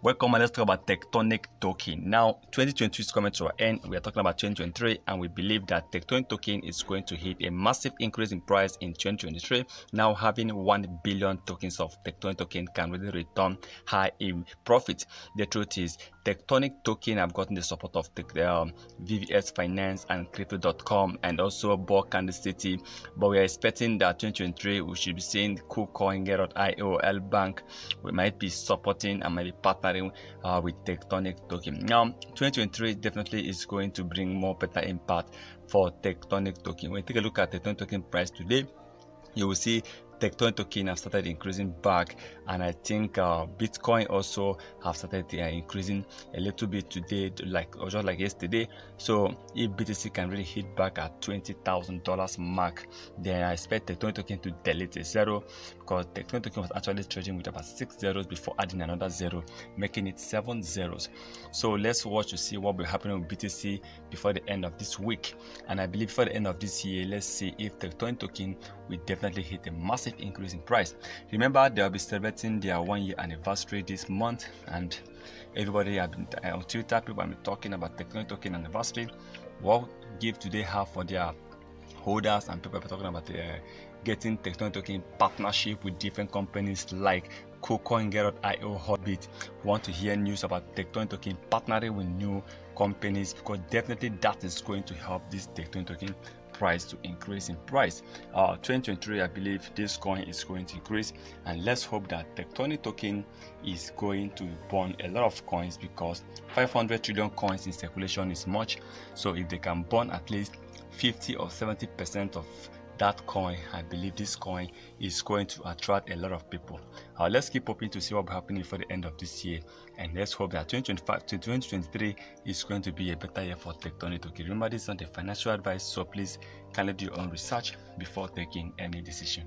Welcome, and let's talk about Tectonic token. Now, 2022 is coming to an end. We are talking about 2023, and we believe that Tectonic token is going to hit a massive increase in price in 2023. Now, having 1 billion tokens of Tectonic token can really return high in profit. The truth is, Tectonic token have gotten the support of VVS Finance and Crypto.com and also Balkan City, but we are expecting that 2023 we should be seeing Kucoin, Get.io, L Bank. We might be supporting and maybe partnering with Tectonic token. Now, 2023 definitely is going to bring more better impact for Tectonic token. When you take a look at Tectonic token price today, you will see Tectonic token have started increasing back, and I think Bitcoin also have started increasing a little bit today, just like yesterday. So if BTC can really hit back at $20,000 mark, then I expect Tectonic token to delete a zero, because Tectonic token was actually trading with about 6 zeros before adding another zero, making it 7 zeros. So let's watch to see what will happen with BTC before the end of this week, and I believe before the end of this year, let's see if Tectonic token will definitely hit a massive increase in price. Remember, they'll be celebrating their 1-year anniversary this month, and everybody have been on Twitter, people have been talking about Tectonic token anniversary. What gift do they have for their holders? And people are talking about getting Tectonic token partnership with different companies like Kucoin, Get.io, Hobbit. Want to hear news about Tectonic token partnering with new companies, because definitely that is going to help this Tectonic token price to increase in price. 2023, I believe this coin is going to increase, and let's hope that Tectonic token is going to burn a lot of coins, because 500 trillion coins in circulation is much. So if they can burn at least 50 or 70% of that coin, I believe this coin is going to attract a lot of people. Let's keep hoping to see what will happen for the end of this year, and let's hope that 2025 to 2023 is going to be a better year for Tectonic token. Remember, this is not a financial advice, so please kindly do your own research before taking any decision.